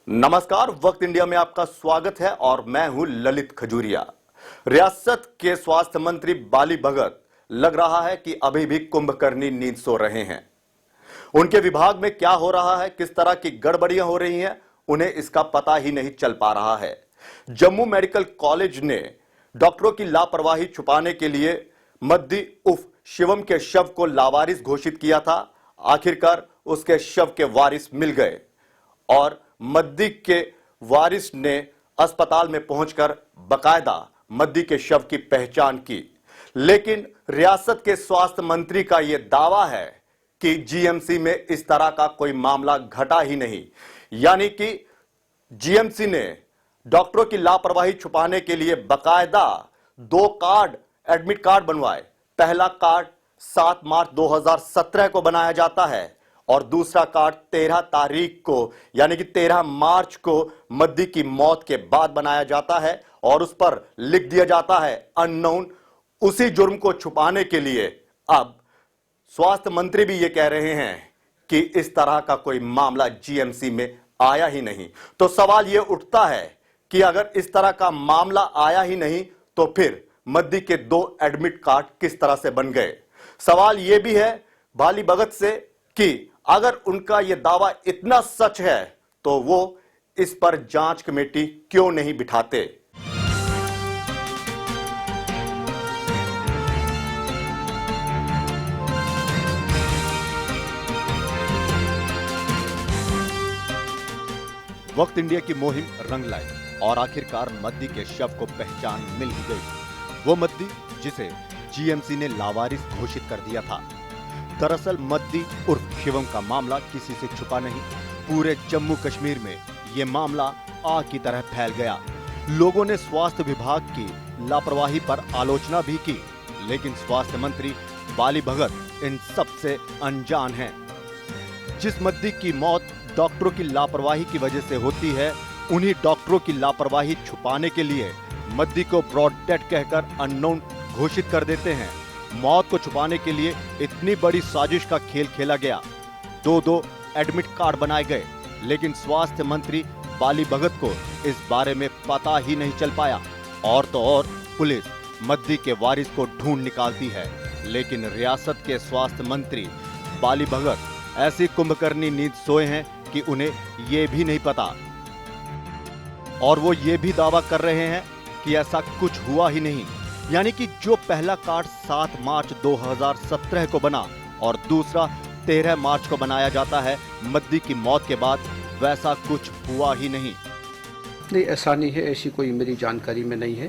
नमस्कार, वक्त इंडिया में आपका स्वागत है और मैं हूं ललित खजूरिया। रियासत के स्वास्थ्य मंत्री बाली भगत लग रहा है कि अभी भी कुंभकर्णी नींद सो रहे हैं। उनके विभाग में क्या हो रहा है, किस तरह की गड़बड़ियां हो रही हैं, उन्हें इसका पता ही नहीं चल पा रहा है। जम्मू मेडिकल कॉलेज ने डॉक्टरों की लापरवाही छुपाने के लिए मद्दी उर्फ शिवम के शव को लावारिस घोषित किया था। आखिरकार उसके शव के वारिस मिल गए और मद्दी के वारिस ने अस्पताल में पहुंचकर बकायदा मद्दी के शव की पहचान की। लेकिन रियासत के स्वास्थ्य मंत्री का यह दावा है कि जीएमसी में इस तरह का कोई मामला घटा ही नहीं, यानी कि जीएमसी ने डॉक्टरों की लापरवाही छुपाने के लिए बकायदा 2 एडमिट कार्ड बनवाए। पहला कार्ड 7 मार्च 2017 को बनाया जाता है और दूसरा कार्ड 13 तारीख को यानी कि 13 मार्च को मद्दी की मौत के बाद बनाया जाता है और उस पर लिख दिया जाता है अननोन। उसी जुर्म को छुपाने के लिए अब स्वास्थ्य मंत्री भी ये कह रहे हैं कि इस तरह का कोई मामला जीएमसी में आया ही नहीं। तो सवाल ये उठता है कि अगर इस तरह का मामला आया ही नहीं तो फिर मद्दी के 2 एडमिट कार्ड किस तरह से बन गए। सवाल यह भी है बाली भगत से कि अगर उनका यह दावा इतना सच है तो वो इस पर जांच कमेटी क्यों नहीं बिठाते। वक्त इंडिया की मुहिम रंग लाई और आखिरकार मद्दी के शव को पहचान मिल ही गई। वो मद्दी जिसे जीएमसी ने लावारिस घोषित कर दिया था। दरअसल मद्दी उर्फ शिवम का मामला किसी से छुपा नहीं। पूरे जम्मू कश्मीर में ये मामला आग की तरह फैल गया। लोगों ने स्वास्थ्य विभाग की लापरवाही पर आलोचना भी की, लेकिन स्वास्थ्य मंत्री बाली भगत इन सब से अनजान हैं। जिस मद्दी की मौत डॉक्टरों की लापरवाही की वजह से होती है, उन्हीं डॉक्टरों की लापरवाही छुपाने के लिए मद्दी को ब्रॉड डेड कहकर अननोन घोषित कर देते हैं। मौत को छुपाने के लिए इतनी बड़ी साजिश का खेल खेला गया। 2 एडमिट कार्ड बनाए गए, लेकिन स्वास्थ्य मंत्री बाली भगत को इस बारे में पता ही नहीं चल पाया। और तो और पुलिस मद्दी के वारिस को ढूंढ निकालती है, लेकिन रियासत के स्वास्थ्य मंत्री बाली भगत ऐसी कुंभकर्णी नींद सोए हैं कि उन्हें यह भी नहीं पता। और वो ये भी दावा कर रहे हैं कि ऐसा कुछ हुआ ही नहीं, यानी कि जो पहला कार्ड 7 मार्च 2017 को बना और दूसरा 13 मार्च को बनाया जाता है मद्दी की मौत के बाद, वैसा कुछ हुआ ही नहीं। नहीं, ऐसा नहीं है। ऐसी कोई मेरी जानकारी में नहीं है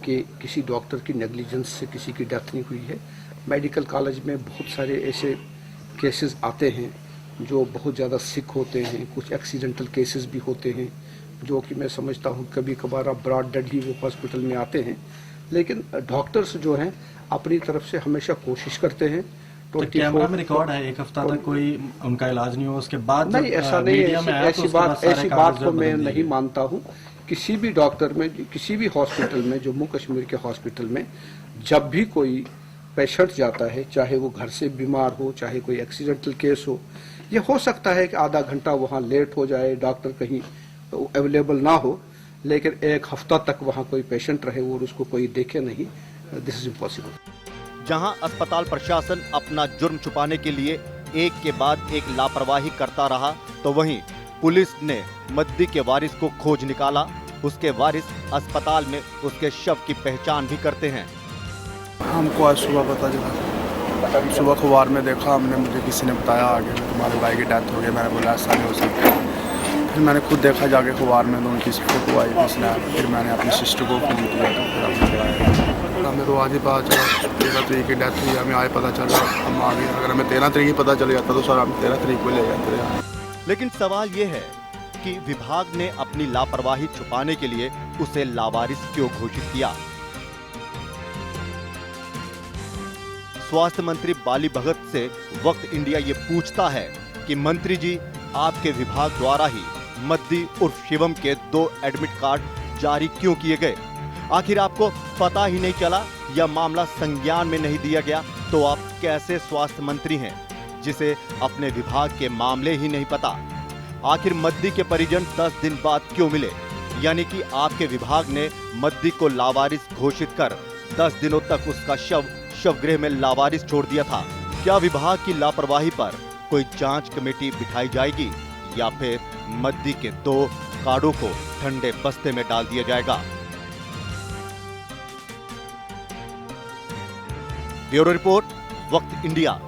कि किसी डॉक्टर की नेग्लिजेंस से किसी की डेथ नहीं हुई है। मेडिकल कॉलेज में बहुत सारे ऐसे केसेस आते हैं जो बहुत ज़्यादा सिक होते हैं, कुछ एक्सीडेंटल केसेस भी होते हैं जो कि मैं समझता हूँ कभी कभार ब्रॉड डेड ही वो हॉस्पिटल में आते हैं। लेकिन डॉक्टर्स जो हैं अपनी तरफ से हमेशा कोशिश करते हैं। तो कैमरा में रिकॉर्ड है 1 हफ्ता तक कोई उनका इलाज नहीं हुआ, उसके बाद नहीं, ऐसा नहीं है। ऐसी बात को मैं नहीं मानता हूँ। किसी भी डॉक्टर में, किसी भी हॉस्पिटल में, जम्मू कश्मीर के हॉस्पिटल में जब भी कोई पेशेंट जाता है, चाहे वो घर से बीमार हो, चाहे कोई एक्सीडेंटल केस हो, ये हो सकता है कि आधा घंटा वहाँ लेट हो जाए, डॉक्टर कहीं अवेलेबल ना हो, लेकिन 1 हफ्ता तक वहाँ कोई पेशेंट रहे और उसको कोई देखे नहीं, दिस इज इम्पॉसिबल। जहां अस्पताल प्रशासन अपना जुर्म छुपाने के लिए एक के बाद एक लापरवाही करता रहा, तो वहीं पुलिस ने मद्दी के वारिस को खोज निकाला। उसके वारिस अस्पताल में उसके शव की पहचान भी करते हैं। हमको आज सुबह पता चला, सुबह अखबार में देखा हमने, मुझे किसी ने बताया आगे तुम्हारे भाई की डेथ हो गई। मैंने बोला ऐसा नहीं हो सकता। फिर मैंने खुद देखा जाके अखबार में, तो उनकी फोटो आई उसने। फिर मैंने अपनी सिस्टर को फोन किया, तो फिर हमने बुलाया। हमें तो आज ही पता चला 13 तारीख की डेथ हुई। हमें आज पता चला, हम आ गए। अगर हमें 13 तारीख ही पता चल जाता तो सर हम 13 तारीख को ले जाते हैं। लेकिन सवाल ये है कि विभाग ने अपनी लापरवाही छुपाने के लिए उसे लावारिस क्यों घोषित किया। स्वास्थ्य मंत्री बाली भगत से वक्त इंडिया ये पूछता है कि मंत्री जी, आपके विभाग द्वारा ही मद्दी उर्फ शिवम के 2 एडमिट कार्ड जारी क्यों किए गए। आखिर आपको पता ही नहीं चला या मामला संज्ञान में नहीं दिया गया, तो आप कैसे स्वास्थ्य मंत्री हैं जिसे अपने विभाग के मामले ही नहीं पता। आखिर मद्दी के परिजन 10 दिन बाद क्यों मिले? यानी कि आपके विभाग ने मद्दी को लावारिस घोषित कर 10 दिनों तक उसका शवगृह में लावारिस छोड़ दिया था। क्या विभाग की लापरवाही पर कोई जांच कमेटी बिठाई जाएगी या फिर मद्दी के 2 कार्डों को ठंडे बस्ते में डाल दिया जाएगा? ब्यूरो रिपोर्ट, वक्त इंडिया।